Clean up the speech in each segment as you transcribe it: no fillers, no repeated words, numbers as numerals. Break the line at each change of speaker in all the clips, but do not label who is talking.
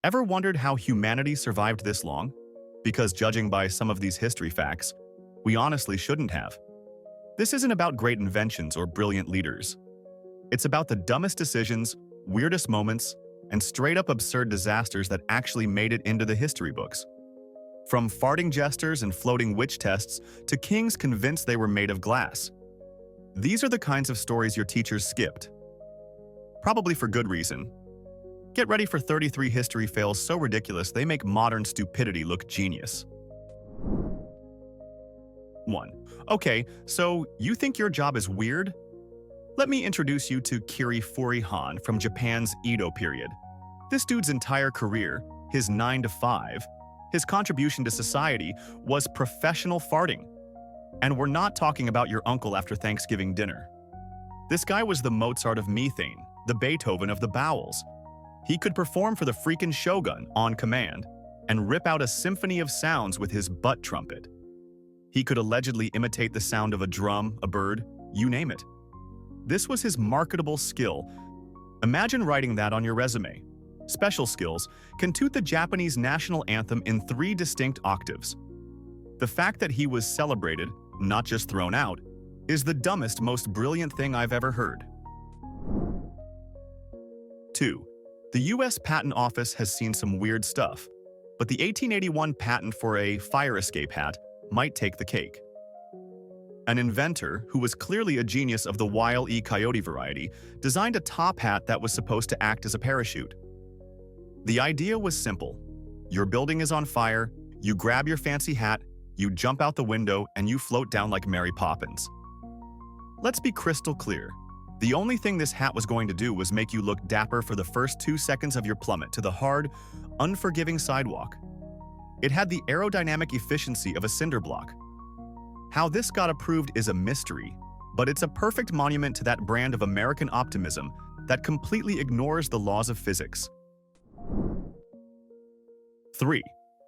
Ever wondered how humanity survived this long? Because judging by some of these history facts, we honestly shouldn't have. This isn't about great inventions or brilliant leaders. It's about the dumbest decisions, weirdest moments, and straight-up absurd disasters that actually made it into the history books. From farting jesters and floating witch tests to kings convinced they were made of glass. These are the kinds of stories your teachers skipped. Probably for good reason. Get ready for 33 history fails so ridiculous they make modern stupidity look genius. 1. Okay, so you think your job is weird? Let me introduce you to Kiri Furi Han from Japan's Edo period. This dude's entire career, his 9 to 5, his contribution to society was professional farting. And we're not talking about your uncle after Thanksgiving dinner. This guy was the Mozart of methane, the Beethoven of the bowels. He could perform for the freaking shogun on command and rip out a symphony of sounds with his butt trumpet. He could allegedly imitate the sound of a drum, a bird, you name it. This was his marketable skill. Imagine writing that on your resume. Special skills can toot the Japanese national anthem in 3 distinct octaves. The fact that he was celebrated, not just thrown out, is the dumbest, most brilliant thing I've ever heard. 2. The US Patent Office has seen some weird stuff, but the 1881 patent for a fire escape hat might take the cake. An inventor, who was clearly a genius of the Wile E. Coyote variety, designed a top hat that was supposed to act as a parachute. The idea was simple. Your building is on fire, you grab your fancy hat, you jump out the window, and you float down like Mary Poppins. Let's be crystal clear. The only thing this hat was going to do was make you look dapper for the first 2 seconds of your plummet to the hard, unforgiving sidewalk. It had the aerodynamic efficiency of a cinder block. How this got approved is a mystery, but it's a perfect monument to that brand of American optimism that completely ignores the laws of physics. 3.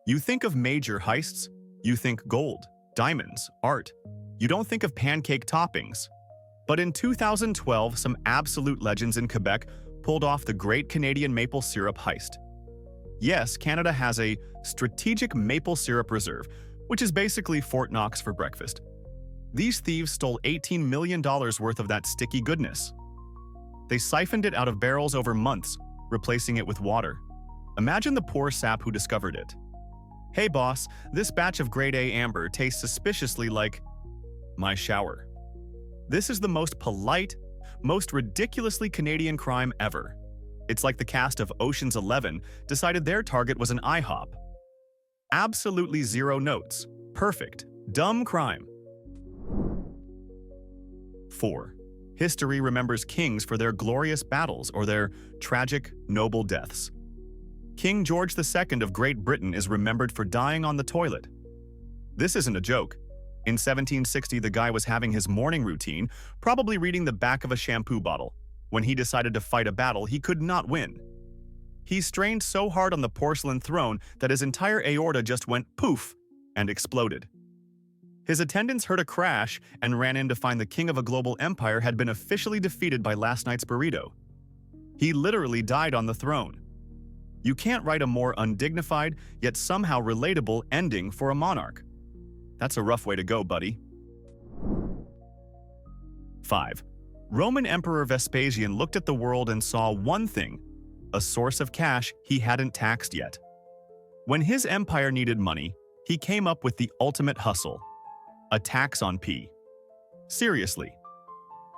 You think of major heists, you think gold, diamonds, art. You don't think of pancake toppings. But in 2012, some absolute legends in Quebec pulled off the Great Canadian Maple Syrup Heist. Yes, Canada has a strategic maple syrup reserve, which is basically Fort Knox for breakfast. These thieves stole $18 million worth of that sticky goodness. They siphoned it out of barrels over months, replacing it with water. Imagine the poor sap who discovered it. Hey boss, this batch of grade A amber tastes suspiciously like my shower. This is the most polite, most ridiculously Canadian crime ever. It's like the cast of Ocean's 11 decided their target was an IHOP. Absolutely zero notes. Perfect. Dumb crime. 4. History remembers kings for their glorious battles or their tragic, noble deaths. King George II of Great Britain is remembered for dying on the toilet. This isn't a joke. In 1760, the guy was having his morning routine, probably reading the back of a shampoo bottle, when he decided to fight a battle he could not win. He strained so hard on the porcelain throne that his entire aorta just went poof and exploded. His attendants heard a crash and ran in to find the king of a global empire had been officially defeated by last night's burrito. He literally died on the throne. You can't write a more undignified, yet somehow relatable ending for a monarch. That's a rough way to go, buddy. 5. Roman Emperor Vespasian looked at the world and saw one thing, a source of cash he hadn't taxed yet. When his empire needed money, he came up with the ultimate hustle, a tax on pee. Seriously.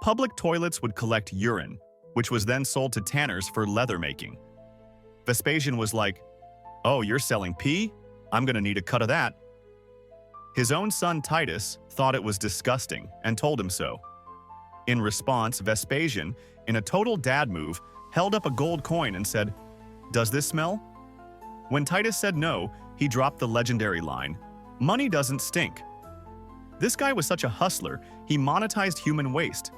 Public toilets would collect urine, which was then sold to tanners for leather making. Vespasian was like, "Oh, you're selling pee? I'm gonna need a cut of that." His own son Titus thought it was disgusting and told him so. In response, Vespasian, in a total dad move, held up a gold coin and said, "Does this smell?" When Titus said no, he dropped the legendary line, "Money doesn't stink." This guy was such a hustler, he monetized human waste.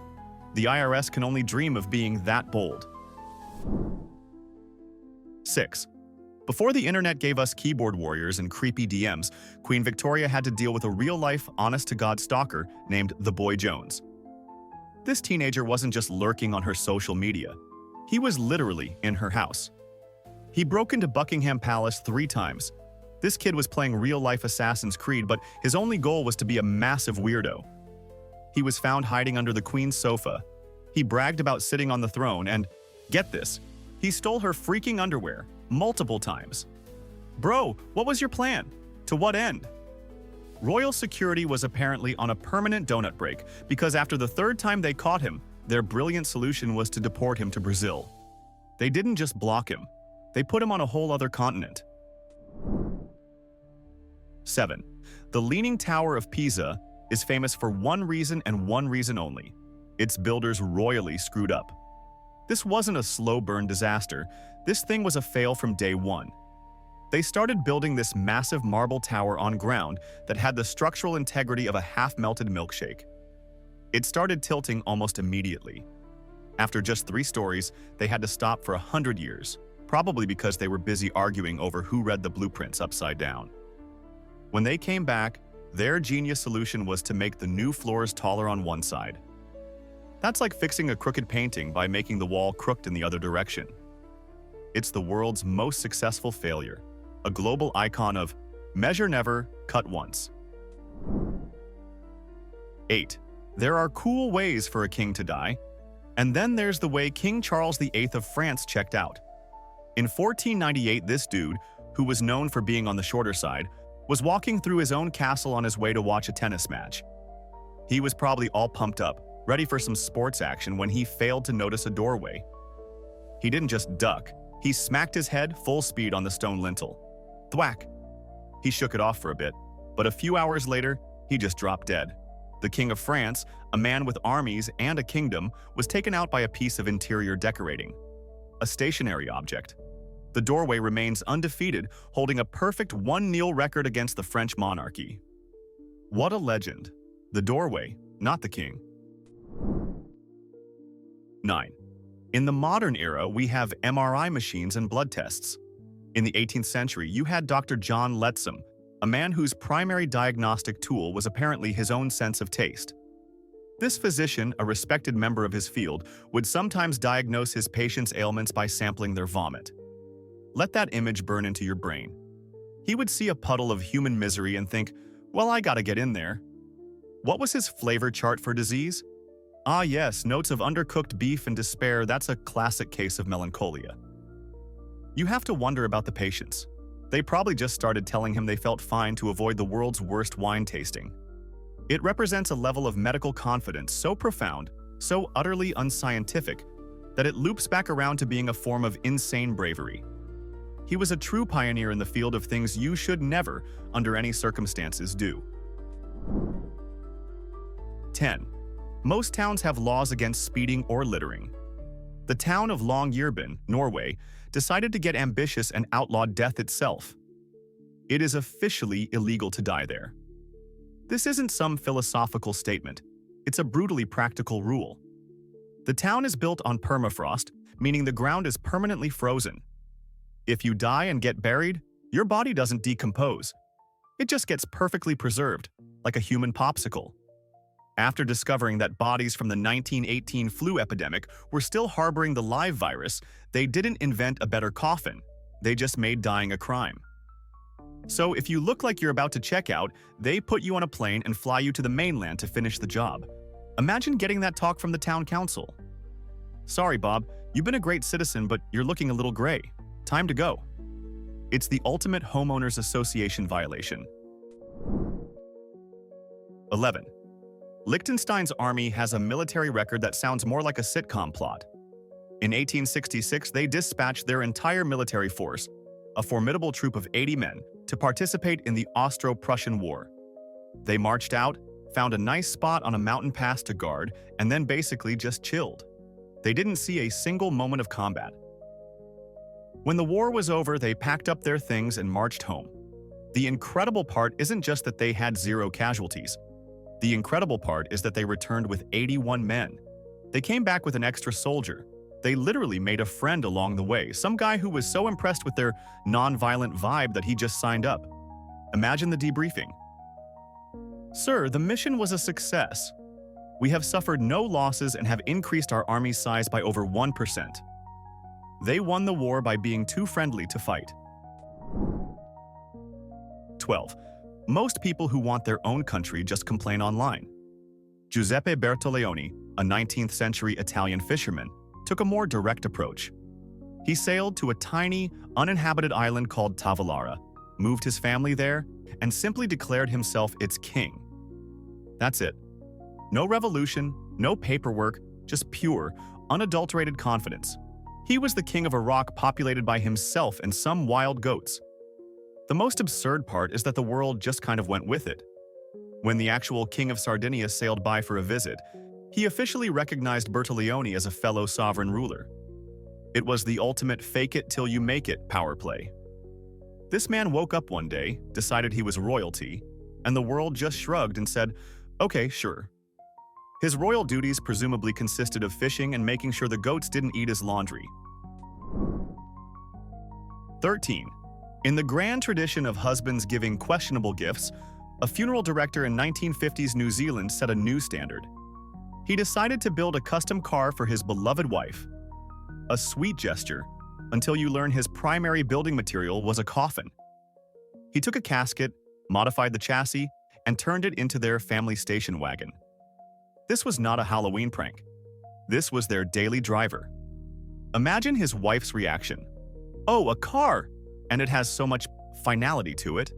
The IRS can only dream of being that bold. 6. Before the internet gave us keyboard warriors and creepy DMs, Queen Victoria had to deal with a real-life, honest-to-God stalker named the Boy Jones. This teenager wasn't just lurking on her social media. He was literally in her house. He broke into Buckingham Palace 3 times. This kid was playing real-life Assassin's Creed, but his only goal was to be a massive weirdo. He was found hiding under the Queen's sofa. He bragged about sitting on the throne and, get this, he stole her freaking underwear multiple times. Bro, what was your plan? To what end? Royal security was apparently on a permanent donut break because after the 3rd time they caught him, their brilliant solution was to deport him to Brazil. They didn't just block him, they put him on a whole other continent. 7. The Leaning Tower of Pisa is famous for one reason and one reason only. Its builders royally screwed up. This wasn't a slow burn disaster, this thing was a fail from day one. They started building this massive marble tower on ground that had the structural integrity of a half-melted milkshake. It started tilting almost immediately. After just 3 stories, they had to stop for 100 years, probably because they were busy arguing over who read the blueprints upside down. When they came back, their genius solution was to make the new floors taller on one side. That's like fixing a crooked painting by making the wall crooked in the other direction. It's the world's most successful failure, a global icon of measure never, cut once. 8. There are cool ways for a king to die, and then there's the way King Charles VIII of France checked out. In 1498, this dude, who was known for being on the shorter side, was walking through his own castle on his way to watch a tennis match. He was probably all pumped up, ready for some sports action when he failed to notice a doorway. He didn't just duck, he smacked his head full speed on the stone lintel. Thwack! He shook it off for a bit, but a few hours later, he just dropped dead. The King of France, a man with armies and a kingdom, was taken out by a piece of interior decorating. A stationary object. The doorway remains undefeated, holding a perfect 1-0 record against the French monarchy. What a legend. The doorway, not the king. 9. In the modern era, we have MRI machines and blood tests. In the 18th century, you had Dr. John Lettsom, a man whose primary diagnostic tool was apparently his own sense of taste. This physician, a respected member of his field, would sometimes diagnose his patients' ailments by sampling their vomit. Let that image burn into your brain. He would see a puddle of human misery and think, well, I gotta get in there. What was his flavor chart for disease? Ah yes, notes of undercooked beef and despair, that's a classic case of melancholia. You have to wonder about the patients. They probably just started telling him they felt fine to avoid the world's worst wine tasting. It represents a level of medical confidence so profound, so utterly unscientific, that it loops back around to being a form of insane bravery. He was a true pioneer in the field of things you should never, under any circumstances, do. 10. Most towns have laws against speeding or littering. The town of Longyearbyen, Norway, decided to get ambitious and outlawed death itself. It is officially illegal to die there. This isn't some philosophical statement. It's a brutally practical rule. The town is built on permafrost, meaning the ground is permanently frozen. If you die and get buried, your body doesn't decompose. It just gets perfectly preserved, like a human popsicle. After discovering that bodies from the 1918 flu epidemic were still harboring the live virus, they didn't invent a better coffin. They just made dying a crime. So if you look like you're about to check out, they put you on a plane and fly you to the mainland to finish the job. Imagine getting that talk from the town council. Sorry, Bob, you've been a great citizen, but you're looking a little gray. Time to go. It's the ultimate homeowners association violation. 11. Liechtenstein's army has a military record that sounds more like a sitcom plot. In 1866, they dispatched their entire military force, a formidable troop of 80 men, to participate in the Austro-Prussian War. They marched out, found a nice spot on a mountain pass to guard, and then basically just chilled. They didn't see a single moment of combat. When the war was over, they packed up their things and marched home. The incredible part isn't just that they had 0 casualties. The incredible part is that they returned with 81 men. They came back with an extra soldier. They literally made a friend along the way, some guy who was so impressed with their non-violent vibe that he just signed up. Imagine the debriefing. Sir, the mission was a success. We have suffered no losses and have increased our army's size by over 1%. They won the war by being too friendly to fight. 12. Most people who want their own country just complain online. Giuseppe Bertoleone, a 19th century Italian fisherman, took a more direct approach. He sailed to a tiny, uninhabited island called Tavolara, moved his family there, and simply declared himself its king. That's it. No revolution, no paperwork, just pure, unadulterated confidence. He was the king of a rock populated by himself and some wild goats. The most absurd part is that the world just kind of went with it. When the actual king of Sardinia sailed by for a visit, he officially recognized Bertoleone as a fellow sovereign ruler. It was the ultimate fake-it-till-you-make-it power play. This man woke up one day, decided he was royalty, and the world just shrugged and said, "Okay, sure." His royal duties presumably consisted of fishing and making sure the goats didn't eat his laundry. 13. In the grand tradition of husbands giving questionable gifts, a funeral director in 1950s New Zealand set a new standard. He decided to build a custom car for his beloved wife. A sweet gesture, until you learn his primary building material was a coffin. He took a casket, modified the chassis, and turned it into their family station wagon. This was not a Halloween prank. This was their daily driver. Imagine his wife's reaction. "Oh, a car! And it has so much finality to it."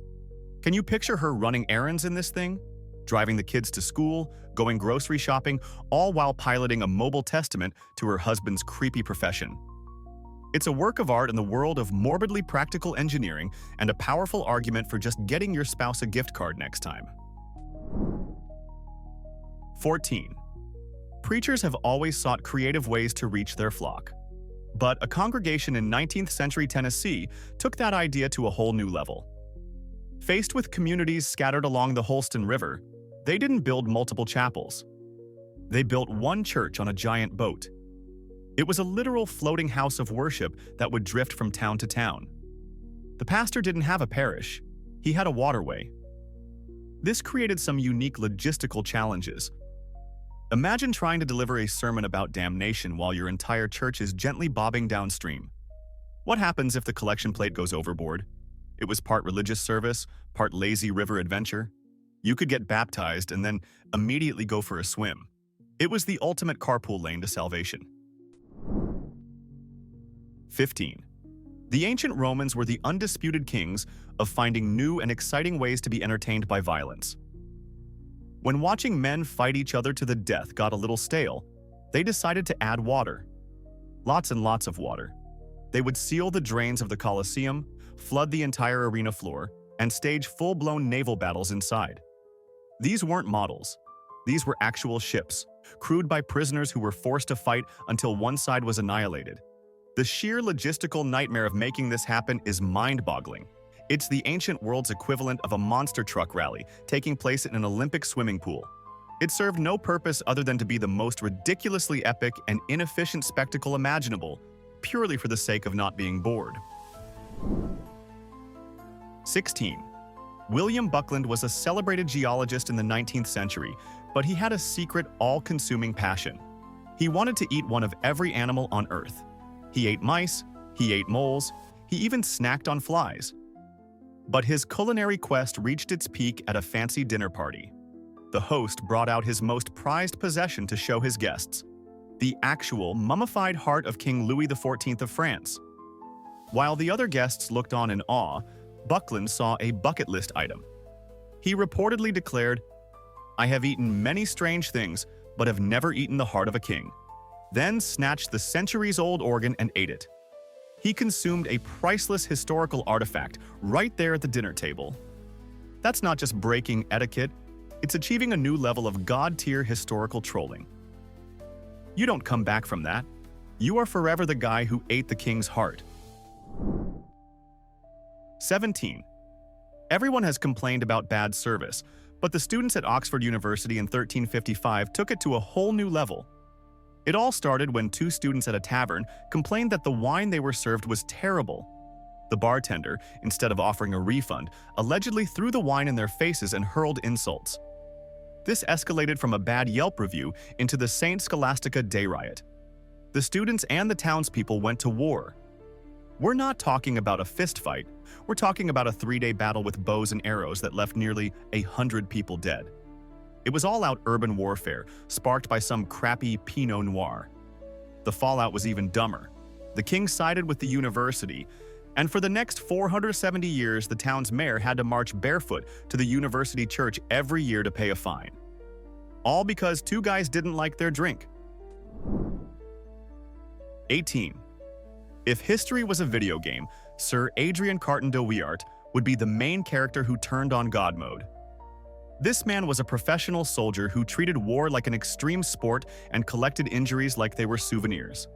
Can you picture her running errands in this thing? Driving the kids to school, going grocery shopping, all while piloting a mobile testament to her husband's creepy profession. It's a work of art in the world of morbidly practical engineering and a powerful argument for just getting your spouse a gift card next time. 14. Preachers have always sought creative ways to reach their flock. But a congregation in 19th century Tennessee took that idea to a whole new level. Faced with communities scattered along the Holston River, they didn't build multiple chapels. They built one church on a giant boat. It was a literal floating house of worship that would drift from town to town. The pastor didn't have a parish. He had a waterway. This created some unique logistical challenges. Imagine trying to deliver a sermon about damnation while your entire church is gently bobbing downstream. What happens if the collection plate goes overboard? It was part religious service, part lazy river adventure. You could get baptized and then immediately go for a swim. It was the ultimate carpool lane to salvation. 15. The ancient Romans were the undisputed kings of finding new and exciting ways to be entertained by violence. When watching men fight each other to the death got a little stale, they decided to add water. Lots and lots of water. They would seal the drains of the coliseum, flood the entire arena floor, and stage full-blown naval battles inside. These weren't models. These were actual ships, crewed by prisoners who were forced to fight until one side was annihilated. The sheer logistical nightmare of making this happen is mind-boggling. It's the ancient world's equivalent of a monster truck rally taking place in an Olympic swimming pool. It served no purpose other than to be the most ridiculously epic and inefficient spectacle imaginable, purely for the sake of not being bored. 16. William Buckland was a celebrated geologist in the 19th century, but he had a secret, all-consuming passion. He wanted to eat one of every animal on Earth. He ate mice, he ate moles, he even snacked on flies. But his culinary quest reached its peak at a fancy dinner party. The host brought out his most prized possession to show his guests, the actual mummified heart of King Louis XIV of France. While the other guests looked on in awe, Buckland saw a bucket list item. He reportedly declared, "I have eaten many strange things, but have never eaten the heart of a king," then snatched the centuries-old organ and ate it. He consumed a priceless historical artifact right there at the dinner table. That's not just breaking etiquette, it's achieving a new level of god-tier historical trolling. You don't come back from that. You are forever the guy who ate the king's heart. 17. Everyone has complained about bad service, but the students at Oxford University in 1355 took it to a whole new level. It all started when two students at a tavern complained that the wine they were served was terrible. The bartender, instead of offering a refund, allegedly threw the wine in their faces and hurled insults. This escalated from a bad Yelp review into the St. Scholastica Day riot. The students and the townspeople went to war. We're not talking about a fist fight. We're talking about a 3-day battle with bows and arrows that left nearly 100 people dead. It was all-out urban warfare, sparked by some crappy Pinot Noir. The fallout was even dumber. The king sided with the university, and for the next 470 years, the town's mayor had to march barefoot to the university church every year to pay a fine. All because two guys didn't like their drink. 18. If history was a video game, Sir Adrian Carton de Wiart would be the main character who turned on God mode. This man was a professional soldier who treated war like an extreme sport and collected injuries like they were souvenirs.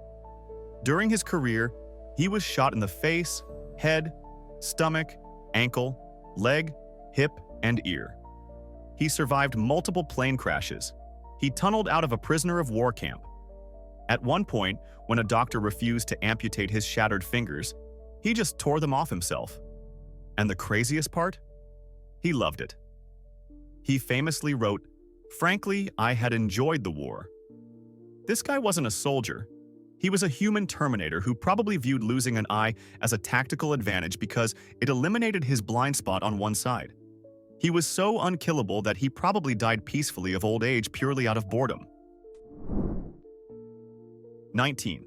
During his career, he was shot in the face, head, stomach, ankle, leg, hip, and ear. He survived multiple plane crashes. He tunneled out of a prisoner of war camp. At one point, when a doctor refused to amputate his shattered fingers, he just tore them off himself. And the craziest part? He loved it. He famously wrote, "Frankly, I had enjoyed the war." This guy wasn't a soldier. He was a human terminator who probably viewed losing an eye as a tactical advantage because it eliminated his blind spot on one side. He was so unkillable that he probably died peacefully of old age purely out of boredom. 19.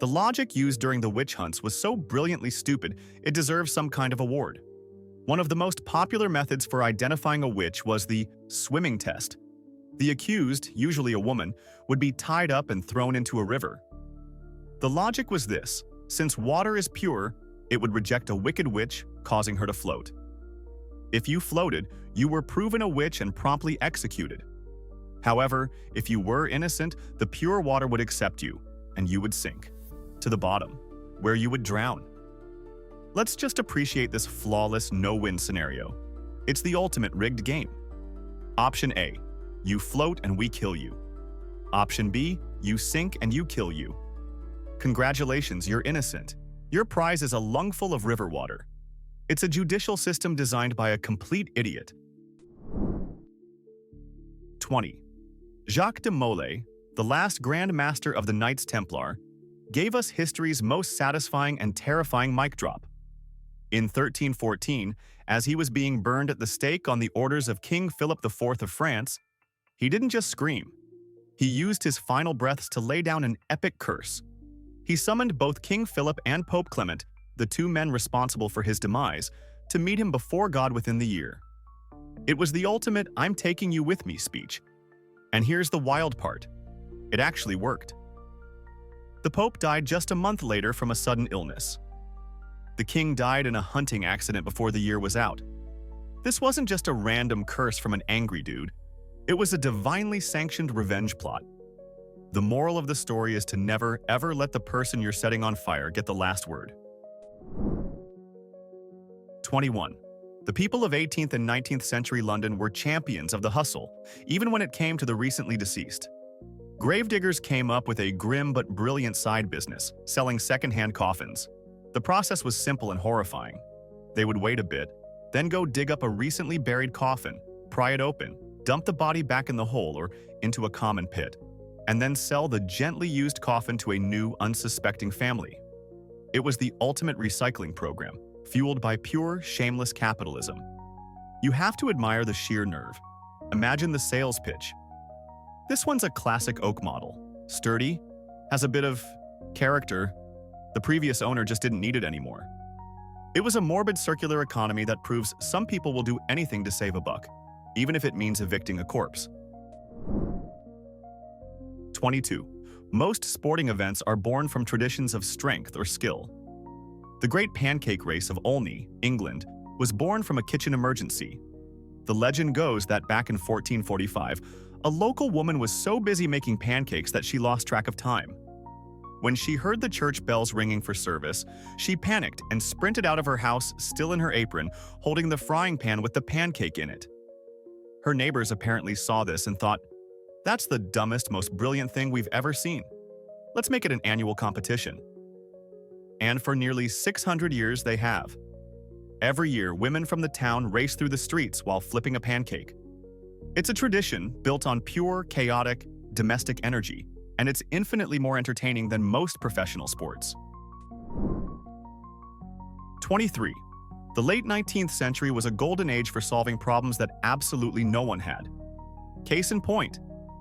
The logic used during the witch hunts was so brilliantly stupid, it deserves some kind of award. One of the most popular methods for identifying a witch was the swimming test. The accused, usually a woman, would be tied up and thrown into a river. The logic was this: since water is pure, it would reject a wicked witch, causing her to float. If you floated, you were proven a witch and promptly executed. However, if you were innocent, the pure water would accept you, and you would sink to the bottom, where you would drown. Let's just appreciate this flawless no-win scenario. It's the ultimate rigged game. Option A, you float and we kill you. Option B, you sink and you kill you. Congratulations, you're innocent. Your prize is a lungful of river water. It's a judicial system designed by a complete idiot. 20. Jacques de Molay, the last Grand Master of the Knights Templar, gave us history's most satisfying and terrifying mic drop. In 1314, as he was being burned at the stake on the orders of King Philip IV of France, he didn't just scream. He used his final breaths to lay down an epic curse. He summoned both King Philip and Pope Clement, the two men responsible for his demise, to meet him before God within the year. It was the ultimate "I'm taking you with me" speech. And here's the wild part. It actually worked. The Pope died just a month later from a sudden illness. The king died in a hunting accident before the year was out. This wasn't just a random curse from an angry dude. It was a divinely sanctioned revenge plot. The moral of the story is to never, ever let the person you're setting on fire get the last word. 21. The people of 18th and 19th century London were champions of the hustle, even when it came to the recently deceased. Gravediggers came up with a grim but brilliant side business, selling second-hand coffins. The process was simple and horrifying. They would wait a bit, then go dig up a recently buried coffin, pry it open, dump the body back in the hole or into a common pit, and then sell the gently used coffin to a new, unsuspecting family. It was the ultimate recycling program, fueled by pure, shameless capitalism. You have to admire the sheer nerve. Imagine the sales pitch. This one's a classic oak model. Sturdy, has a bit of character. The previous owner just didn't need it anymore. It was a morbid circular economy that proves some people will do anything to save a buck, even if it means evicting a corpse. 22. Most sporting events are born from traditions of strength or skill. The great pancake race of Olney, England, was born from a kitchen emergency. The legend goes that back in 1445, a local woman was so busy making pancakes that she lost track of time. When she heard the church bells ringing for service, she panicked and sprinted out of her house, still in her apron, holding the frying pan with the pancake in it. Her neighbors apparently saw this and thought, "That's the dumbest, most brilliant thing we've ever seen. Let's make it an annual competition." And for nearly 600 years they have. Every year, women from the town race through the streets while flipping a pancake. It's a tradition built on pure, chaotic, domestic energy. and it's infinitely more entertaining than most professional sports. 23. The late 19th century was a golden age for solving problems that absolutely no one had. Case in point,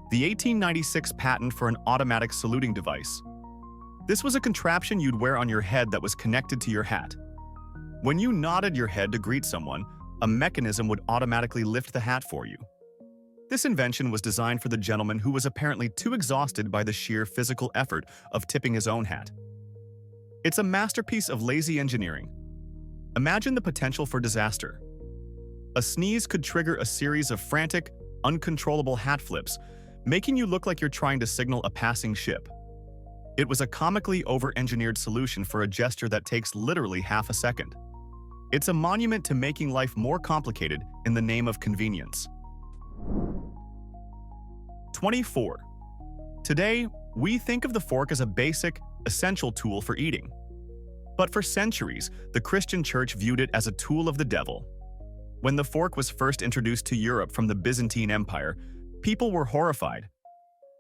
the 1896 patent for an automatic saluting device. This was a contraption you'd wear on your head that was connected to your hat. When you nodded your head to greet someone, a mechanism would automatically lift the hat for you. This invention was designed for the gentleman who was apparently too exhausted by the sheer physical effort of tipping his own hat. It's a masterpiece of lazy engineering. Imagine the potential for disaster. A sneeze could trigger a series of frantic, uncontrollable hat flips, making you look like you're trying to signal a passing ship. It was a comically over-engineered solution for a gesture that takes literally half a second. It's a monument to making life more complicated in the name of convenience. 24. Today, we think of the fork as a basic, essential tool for eating. But for centuries, the Christian Church viewed it as a tool of the devil. When the fork was first introduced to Europe from the Byzantine Empire, people were horrified.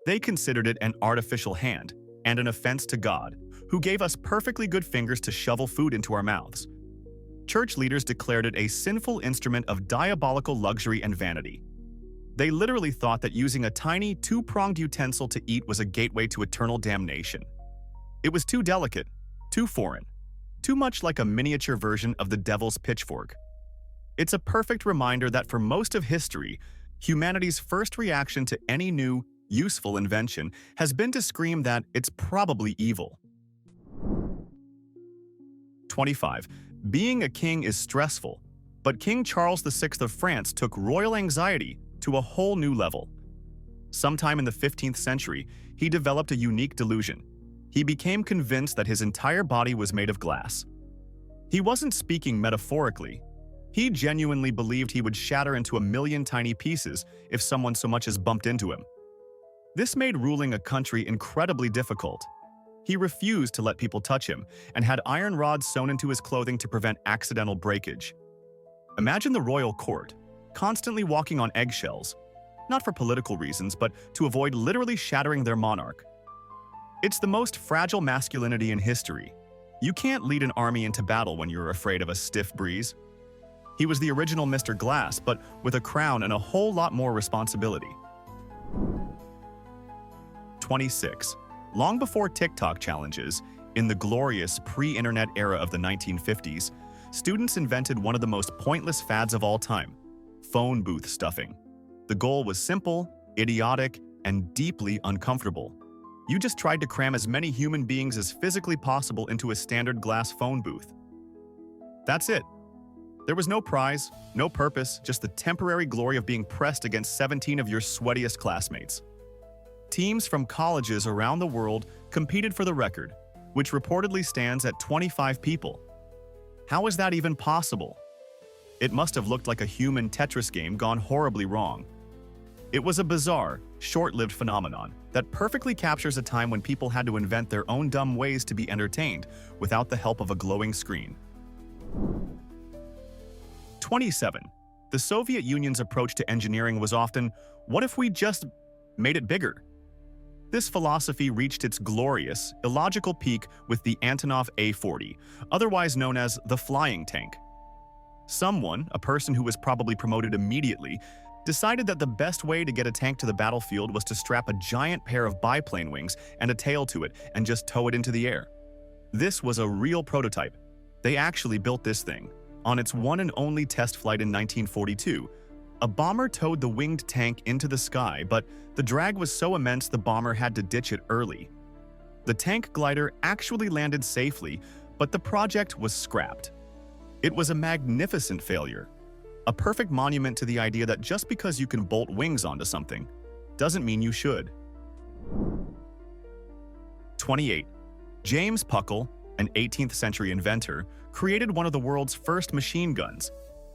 They considered it an artificial hand and an offense to God, who gave us perfectly good fingers to shovel food into our mouths. Church leaders declared it a sinful instrument of diabolical luxury and vanity. They literally thought that using a tiny, two-pronged utensil to eat was a gateway to eternal damnation. It was too delicate, too foreign, too much like a miniature version of the devil's pitchfork. It's a perfect reminder that for most of history, humanity's first reaction to any new, useful invention has been to scream that it's probably evil. 25. Being a king is stressful, but King Charles VI of France took royal anxiety to a whole new level. Sometime in the 15th century, he developed a unique delusion. He became convinced that his entire body was made of glass. He wasn't speaking metaphorically. He genuinely believed he would shatter into a million tiny pieces if someone so much as bumped into him. This made ruling a country incredibly difficult. He refused to let people touch him and had iron rods sewn into his clothing to prevent accidental breakage. Imagine the royal court, constantly walking on eggshells, not for political reasons, but to avoid literally shattering their monarch. It's the most fragile masculinity in history. You can't lead an army into battle when you're afraid of a stiff breeze. He was the original Mr. Glass, but with a crown and a whole lot more responsibility. 26. Long before TikTok challenges, in the glorious pre-internet era of the 1950s, students invented one of the most pointless fads of all time: phone booth stuffing. The goal was simple, idiotic, and deeply uncomfortable. You just tried to cram as many human beings as physically possible into a standard glass phone booth. That's it. There was no prize, no purpose, just the temporary glory of being pressed against 17 of your sweatiest classmates. Teams from colleges around the world competed for the record, which reportedly stands at 25 people. How is that even possible? It must have looked like a human Tetris game gone horribly wrong. It was a bizarre, short-lived phenomenon that perfectly captures a time when people had to invent their own dumb ways to be entertained without the help of a glowing screen. 27. The Soviet Union's approach to engineering was often, what if we just made it bigger? This philosophy reached its glorious, illogical peak with the Antonov A-40, otherwise known as the flying tank. Someone, a person who was probably promoted immediately, decided that the best way to get a tank to the battlefield was to strap a giant pair of biplane wings and a tail to it and just tow it into the air. This was a real prototype. They actually built this thing. On its one and only test flight in 1942, a bomber towed the winged tank into the sky, but the drag was so immense the bomber had to ditch it early. The tank glider actually landed safely, but the project was scrapped. It was a magnificent failure. A perfect monument to the idea that just because you can bolt wings onto something doesn't mean you should. 28. James Puckle, an 18th century inventor, created one of the world's first machine guns,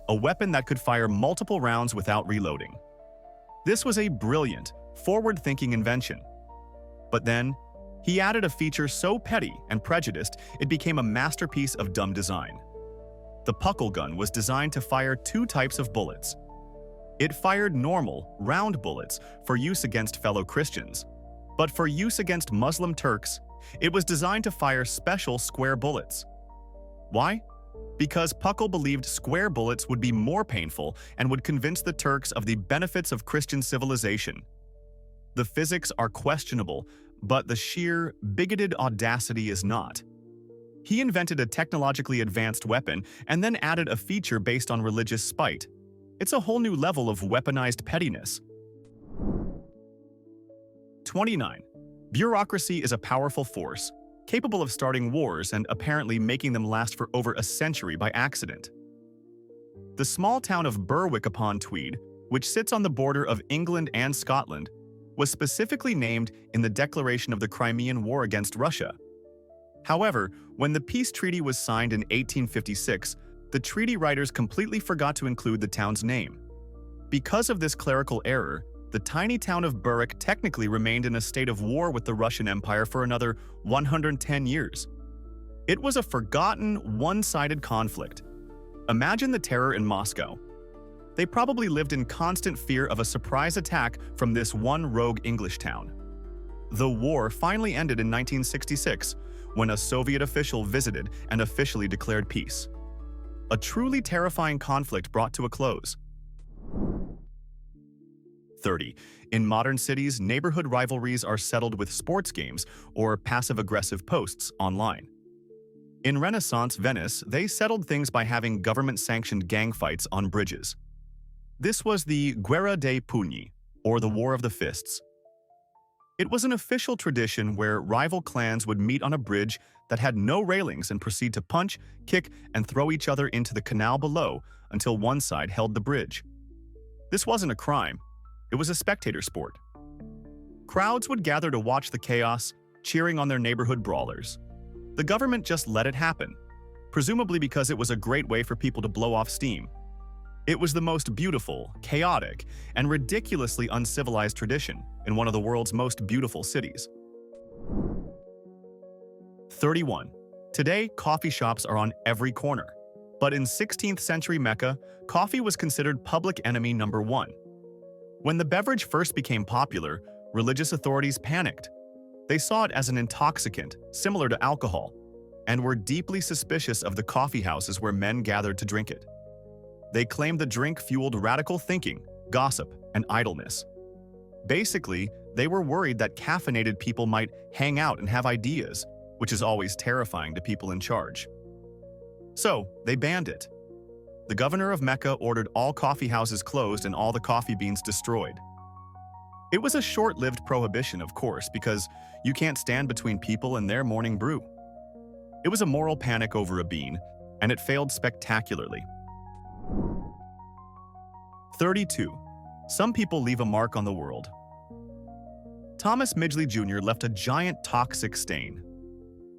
a weapon that could fire multiple rounds without reloading. This was a brilliant, forward-thinking invention. But then, he added a feature so petty and prejudiced it became a masterpiece of dumb design. The Puckle gun was designed to fire two types of bullets. It fired normal, round bullets for use against fellow Christians. But for use against Muslim Turks, it was designed to fire special square bullets. Why? Because Puckle believed square bullets would be more painful and would convince the Turks of the benefits of Christian civilization. The physics are questionable, but the sheer, bigoted audacity is not. He invented a technologically advanced weapon and then added a feature based on religious spite. It's a whole new level of weaponized pettiness. 29. Bureaucracy is a powerful force, capable of starting wars and apparently making them last for over a century by accident. The small town of Berwick-upon-Tweed, which sits on the border of England and Scotland, was specifically named in the declaration of the Crimean War against Russia. However, when the peace treaty was signed in 1856, the treaty writers completely forgot to include the town's name. Because of this clerical error, the tiny town of Berwick technically remained in a state of war with the Russian Empire for another 110 years. It was a forgotten, one-sided conflict. Imagine the terror in Moscow. They probably lived in constant fear of a surprise attack from this one rogue English town. The war finally ended in 1966, when a Soviet official visited and officially declared peace. A truly terrifying conflict brought to a close. 30. In modern cities, neighborhood rivalries are settled with sports games or passive-aggressive posts online. In Renaissance Venice, they settled things by having government-sanctioned gang fights on bridges. This was the Guerra dei Pugni, or the War of the Fists. It was an official tradition where rival clans would meet on a bridge that had no railings and proceed to punch, kick, and throw each other into the canal below until one side held the bridge. This wasn't a crime. It was a spectator sport. Crowds would gather to watch the chaos, cheering on their neighborhood brawlers. The government just let it happen, presumably because it was a great way for people to blow off steam. It was the most beautiful, chaotic, and ridiculously uncivilized tradition in one of the world's most beautiful cities. 31. Today, coffee shops are on every corner. But in 16th century Mecca, coffee was considered public enemy number one. When the beverage first became popular, religious authorities panicked. They saw it as an intoxicant, similar to alcohol, and were deeply suspicious of the coffee houses where men gathered to drink it. They claimed the drink fueled radical thinking, gossip, and idleness. Basically, they were worried that caffeinated people might hang out and have ideas, which is always terrifying to people in charge. So, they banned it. The governor of Mecca ordered all coffee houses closed and all the coffee beans destroyed. It was a short-lived prohibition, of course, because you can't stand between people and their morning brew. It was a moral panic over a bean, and it failed spectacularly. 32. Some people leave a mark on the world. Thomas Midgley Jr. left a giant toxic stain.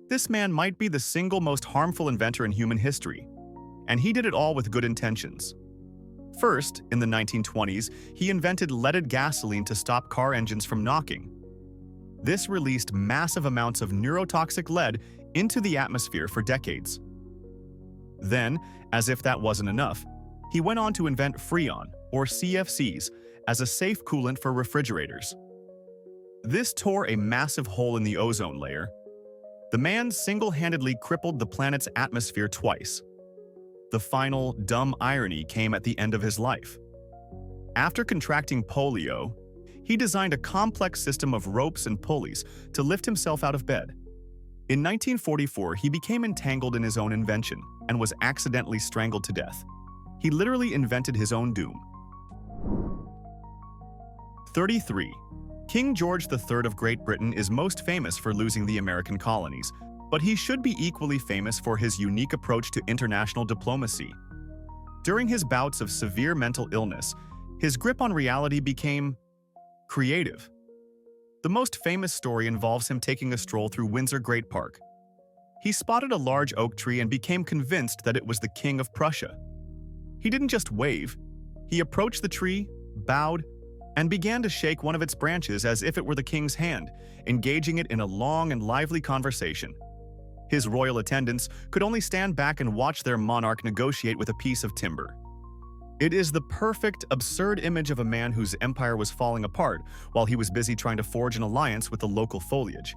This man might be the single most harmful inventor in human history, and he did it all with good intentions. First, in the 1920s, he invented leaded gasoline to stop car engines from knocking. This released massive amounts of neurotoxic lead into the atmosphere for decades. Then, as if that wasn't enough, he went on to invent Freon, or CFCs, as a safe coolant for refrigerators. This tore a massive hole in the ozone layer. The man single-handedly crippled the planet's atmosphere twice. The final, dumb irony came at the end of his life. After contracting polio, he designed a complex system of ropes and pulleys to lift himself out of bed. In 1944, he became entangled in his own invention and was accidentally strangled to death. He literally invented his own doom. 33. King George III of Great Britain is most famous for losing the American colonies, but he should be equally famous for his unique approach to international diplomacy. During his bouts of severe mental illness, his grip on reality became creative. The most famous story involves him taking a stroll through Windsor Great Park. He spotted a large oak tree and became convinced that it was the King of Prussia. He didn't just wave. He approached the tree, bowed, and began to shake one of its branches as if it were the king's hand, engaging it in a long and lively conversation. His royal attendants could only stand back and watch their monarch negotiate with a piece of timber. It is the perfect, absurd image of a man whose empire was falling apart while he was busy trying to forge an alliance with the local foliage.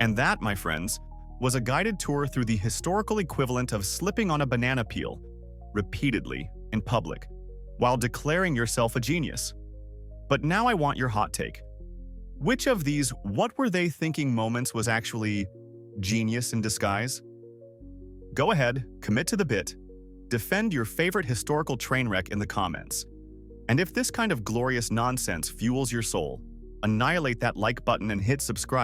And that, my friends, was a guided tour through the historical equivalent of slipping on a banana peel, repeatedly, in public, while declaring yourself a genius. But now I want your hot take. Which of these what were they thinking moments was actually genius in disguise? Go ahead, commit to the bit. Defend your favorite historical train wreck in the comments. And if this kind of glorious nonsense fuels your soul, annihilate that like button and hit subscribe